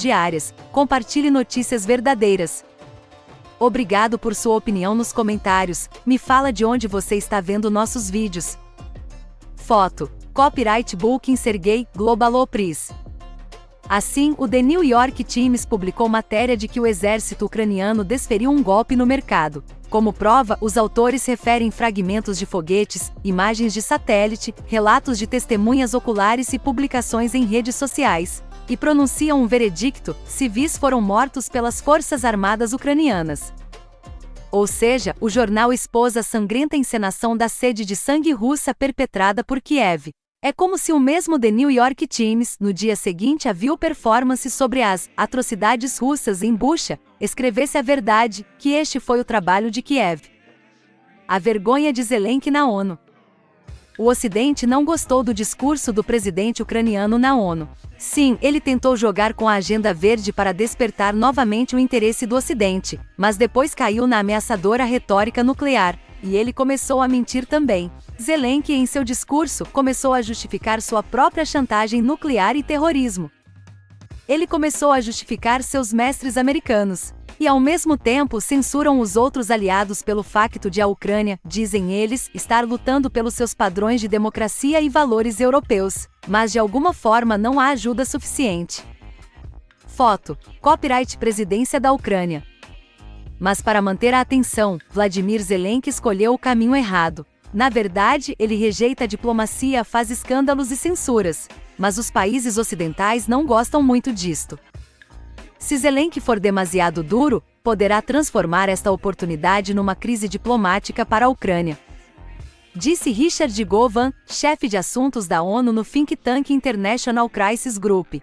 diárias. Compartilhe notícias verdadeiras. Obrigado por sua opinião nos comentários. Me fala de onde você está vendo nossos vídeos. Foto. Copyright Booking Sergei Globalopris. Assim, o The New York Times publicou matéria de que o exército ucraniano desferiu um golpe no mercado. Como prova, os autores referem fragmentos de foguetes, imagens de satélite, relatos de testemunhas oculares e publicações em redes sociais. E pronunciam um veredicto: civis foram mortos pelas forças armadas ucranianas. Ou seja, o jornal expôs a sangrenta encenação da sede de sangue russa perpetrada por Kiev. É como se o mesmo The New York Times, no dia seguinte à vil performance sobre as atrocidades russas em Bucha, escrevesse a verdade, que este foi o trabalho de Kiev. A vergonha de Zelensky na ONU. O Ocidente não gostou do discurso do presidente ucraniano na ONU. Sim, ele tentou jogar com a agenda verde para despertar novamente o interesse do Ocidente, mas depois caiu na ameaçadora retórica nuclear, e ele começou a mentir também. Zelensky, em seu discurso, começou a justificar sua própria chantagem nuclear e terrorismo. Ele começou a justificar seus mestres americanos. E ao mesmo tempo censuram os outros aliados pelo facto de a Ucrânia, dizem eles, estar lutando pelos seus padrões de democracia e valores europeus, mas de alguma forma não há ajuda suficiente. Foto. Copyright Presidência da Ucrânia. Mas para manter a atenção, Vladimir Zelensky escolheu o caminho errado. Na verdade, ele rejeita a diplomacia, faz escândalos e censuras, mas os países ocidentais não gostam muito disto. Se Zelensky for demasiado duro, poderá transformar esta oportunidade numa crise diplomática para a Ucrânia. Disse Richard Govan, chefe de assuntos da ONU no think tank International Crisis Group.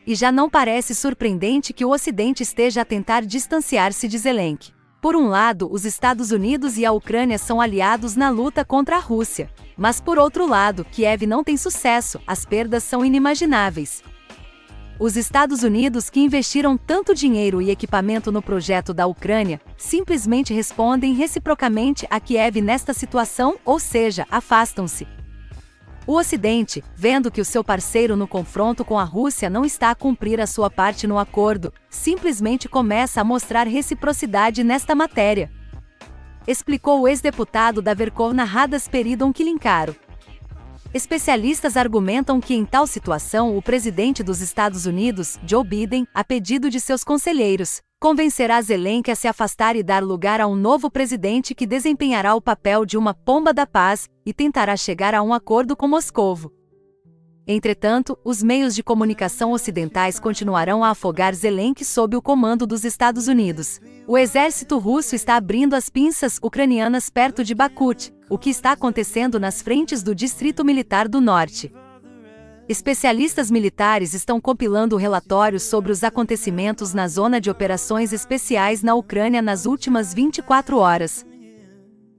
E já não parece surpreendente que o Ocidente esteja a tentar distanciar-se de Zelensky. Por um lado, os Estados Unidos e a Ucrânia são aliados na luta contra a Rússia. Mas por outro lado, Kiev não tem sucesso, as perdas são inimagináveis. Os Estados Unidos, que investiram tanto dinheiro e equipamento no projeto da Ucrânia, simplesmente respondem reciprocamente a Kiev nesta situação, ou seja, afastam-se. O Ocidente, vendo que o seu parceiro no confronto com a Rússia não está a cumprir a sua parte no acordo, simplesmente começa a mostrar reciprocidade nesta matéria. Explicou o ex-deputado da Verkhovna Rada Speridon Kilinkaro. Especialistas argumentam que em tal situação o presidente dos Estados Unidos, Joe Biden, a pedido de seus conselheiros, convencerá Zelensky a se afastar e dar lugar a um novo presidente que desempenhará o papel de uma pomba da paz e tentará chegar a um acordo com Moscovo. Entretanto, os meios de comunicação ocidentais continuarão a afogar Zelensky sob o comando dos Estados Unidos. O exército russo está abrindo as pinças ucranianas perto de Bakhmut, o que está acontecendo nas frentes do Distrito Militar do Norte. Especialistas militares estão compilando relatórios sobre os acontecimentos na zona de operações especiais na Ucrânia nas últimas 24 horas.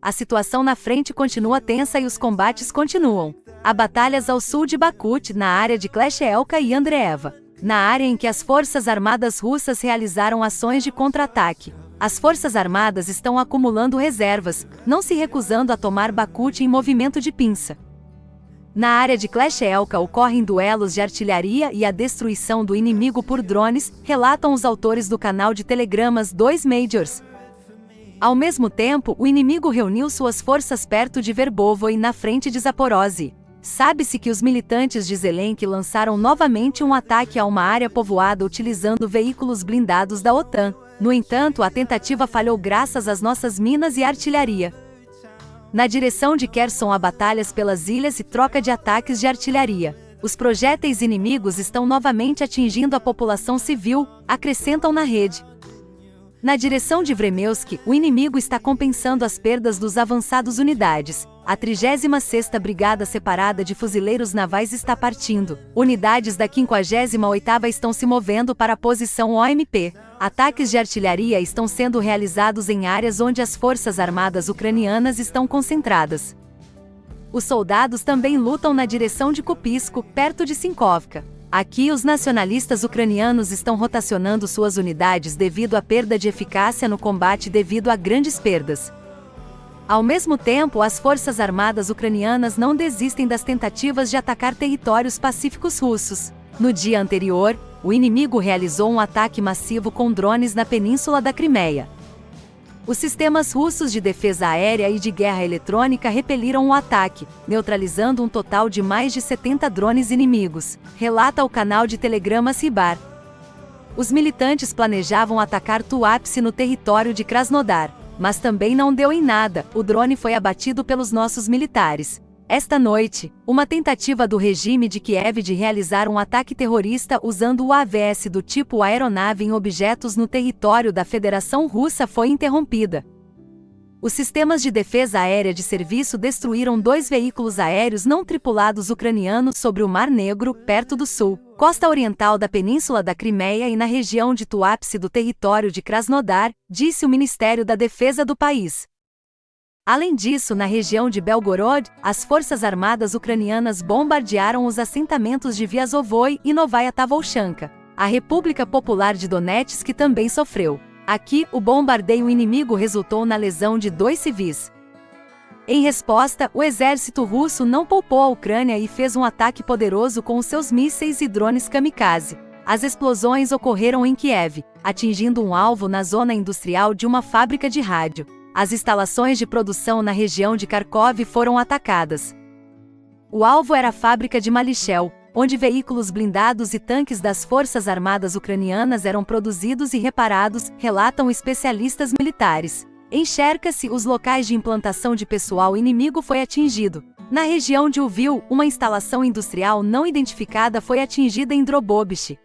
A situação na frente continua tensa e os combates continuam. Há batalhas ao sul de Bakhmut, na área de Kleshchiivka e Andreeva, na área em que as forças armadas russas realizaram ações de contra-ataque. As forças armadas estão acumulando reservas, não se recusando a tomar Bakhmut em movimento de pinça. Na área de Kleshchiivka ocorrem duelos de artilharia e a destruição do inimigo por drones, relatam os autores do canal de telegramas 2 Majors. Ao mesmo tempo, o inimigo reuniu suas forças perto de Verbovo e na frente de Zaporozhye. Sabe-se que os militantes de Zelensky lançaram novamente um ataque a uma área povoada utilizando veículos blindados da OTAN. No entanto, a tentativa falhou graças às nossas minas e artilharia. Na direção de Kherson há batalhas pelas ilhas e troca de ataques de artilharia. Os projéteis inimigos estão novamente atingindo a população civil, acrescentam na rede. Na direção de Vremelsky, o inimigo está compensando as perdas dos avançados unidades. A 36ª Brigada Separada de Fuzileiros Navais está partindo. Unidades da 58ª estão se movendo para a posição OMP. Ataques de artilharia estão sendo realizados em áreas onde as forças armadas ucranianas estão concentradas. Os soldados também lutam na direção de Kupisk, perto de Sinkovka. Aqui os nacionalistas ucranianos estão rotacionando suas unidades devido à perda de eficácia no combate devido a grandes perdas. Ao mesmo tempo, as forças armadas ucranianas não desistem das tentativas de atacar territórios pacíficos russos. No dia anterior, o inimigo realizou um ataque massivo com drones na península da Crimeia. Os sistemas russos de defesa aérea e de guerra eletrônica repeliram o ataque, neutralizando um total de mais de 70 drones inimigos, relata o canal de Telegram Sibar. Os militantes planejavam atacar Tuapse no território de Krasnodar, mas também não deu em nada, o drone foi abatido pelos nossos militares. Esta noite, uma tentativa do regime de Kiev de realizar um ataque terrorista usando o AVS do tipo aeronave em objetos no território da Federação Russa foi interrompida. Os sistemas de defesa aérea de serviço destruíram 2 veículos aéreos não tripulados ucranianos sobre o Mar Negro, perto do sul, costa oriental da Península da Crimeia e na região de Tuapse do território de Krasnodar, disse o Ministério da Defesa do país. Além disso, na região de Belgorod, as forças armadas ucranianas bombardearam os assentamentos de Vyazovoy e Novaya Tavolchanka. A República Popular de Donetsk também sofreu. Aqui, o bombardeio inimigo resultou na lesão de 2 civis. Em resposta, o exército russo não poupou a Ucrânia e fez um ataque poderoso com os seus mísseis e drones kamikaze. As explosões ocorreram em Kiev, atingindo um alvo na zona industrial de uma fábrica de rádio. As instalações de produção na região de Kharkov foram atacadas. O alvo era a fábrica de Malichel, onde veículos blindados e tanques das Forças Armadas ucranianas eram produzidos e reparados, relatam especialistas militares. Em Cherkasy, os locais de implantação de pessoal inimigo foi atingido. Na região de Uvil, uma instalação industrial não identificada foi atingida em Drobobiche.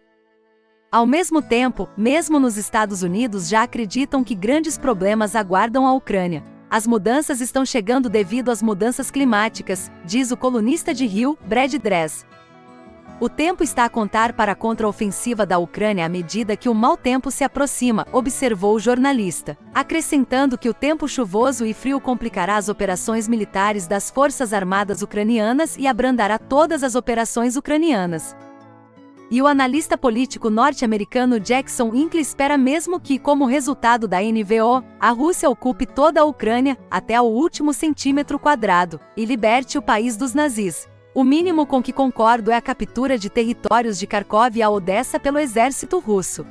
Ao mesmo tempo, mesmo nos Estados Unidos já acreditam que grandes problemas aguardam a Ucrânia. As mudanças estão chegando devido às mudanças climáticas, diz o colunista de Rio, Brad Dress. O tempo está a contar para a contraofensiva da Ucrânia à medida que o mau tempo se aproxima, observou o jornalista, acrescentando que o tempo chuvoso e frio complicará as operações militares das Forças Armadas ucranianas e abrandará todas as operações ucranianas. E o analista político norte-americano Jackson Hinckley espera mesmo que, como resultado da NVO, a Rússia ocupe toda a Ucrânia, até o último centímetro quadrado, e liberte o país dos nazis. O mínimo com que concordo é a captura de territórios de Kharkov a Odessa pelo exército russo.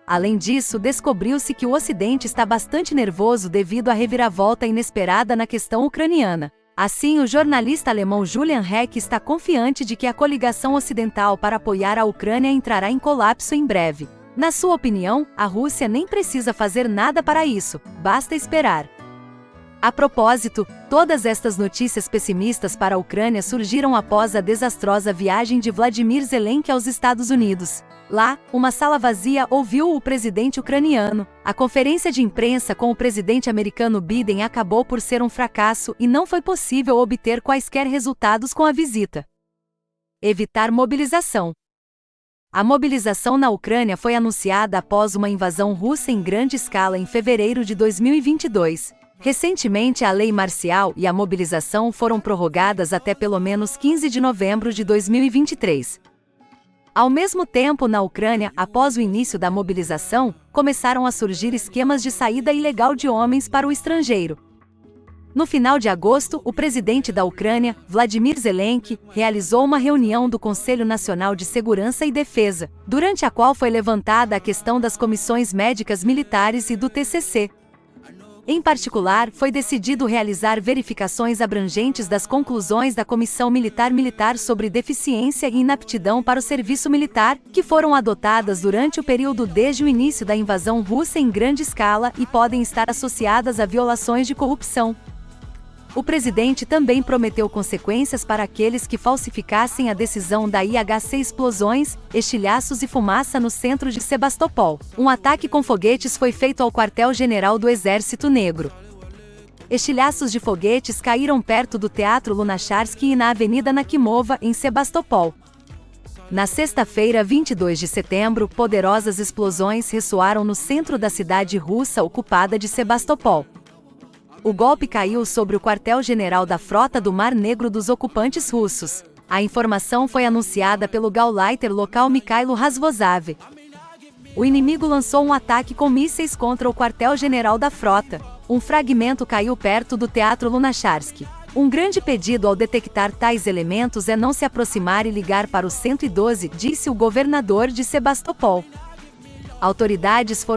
Além disso, descobriu-se que o Ocidente está bastante nervoso devido à reviravolta inesperada na questão ucraniana. Assim, o jornalista alemão Julian Heck está confiante de que a coligação ocidental para apoiar a Ucrânia entrará em colapso em breve. Na sua opinião, a Rússia nem precisa fazer nada para isso, basta esperar. A propósito, todas estas notícias pessimistas para a Ucrânia surgiram após a desastrosa viagem de Vladimir Zelensky aos Estados Unidos. Lá, uma sala vazia ouviu o presidente ucraniano. A conferência de imprensa com o presidente americano Biden acabou por ser um fracasso e não foi possível obter quaisquer resultados com a visita. Evitar mobilização. A mobilização na Ucrânia foi anunciada após uma invasão russa em grande escala em fevereiro de 2022. Recentemente, a lei marcial e a mobilização foram prorrogadas até pelo menos 15 de novembro de 2023. Ao mesmo tempo, na Ucrânia, após o início da mobilização, começaram a surgir esquemas de saída ilegal de homens para o estrangeiro. No final de agosto, o presidente da Ucrânia, Vladimir Zelensky, realizou uma reunião do Conselho Nacional de Segurança e Defesa, durante a qual foi levantada a questão das comissões médicas militares e do TCC. Em particular, foi decidido realizar verificações abrangentes das conclusões da Comissão Militar sobre deficiência e inaptidão para o serviço militar, que foram adotadas durante o período desde o início da invasão russa em grande escala e podem estar associadas a violações de corrupção. O presidente também prometeu consequências para aqueles que falsificassem a decisão da IHC explosões, estilhaços e fumaça no centro de Sebastopol. Um ataque com foguetes foi feito ao quartel-general do Exército Negro. Estilhaços de foguetes caíram perto do Teatro Lunacharsky e na Avenida Nakimova, em Sebastopol. Na sexta-feira, 22 de setembro, poderosas explosões ressoaram no centro da cidade russa ocupada de Sebastopol. O golpe caiu sobre o quartel-general da Frota do Mar Negro dos ocupantes russos. A informação foi anunciada pelo Gauleiter local Mikhailo Razvozave. O inimigo lançou um ataque com mísseis contra o quartel-general da frota. Um fragmento caiu perto do Teatro Lunacharsky. Um grande pedido ao detectar tais elementos é não se aproximar e ligar para o 112, disse o governador de Sebastopol. Autoridades foram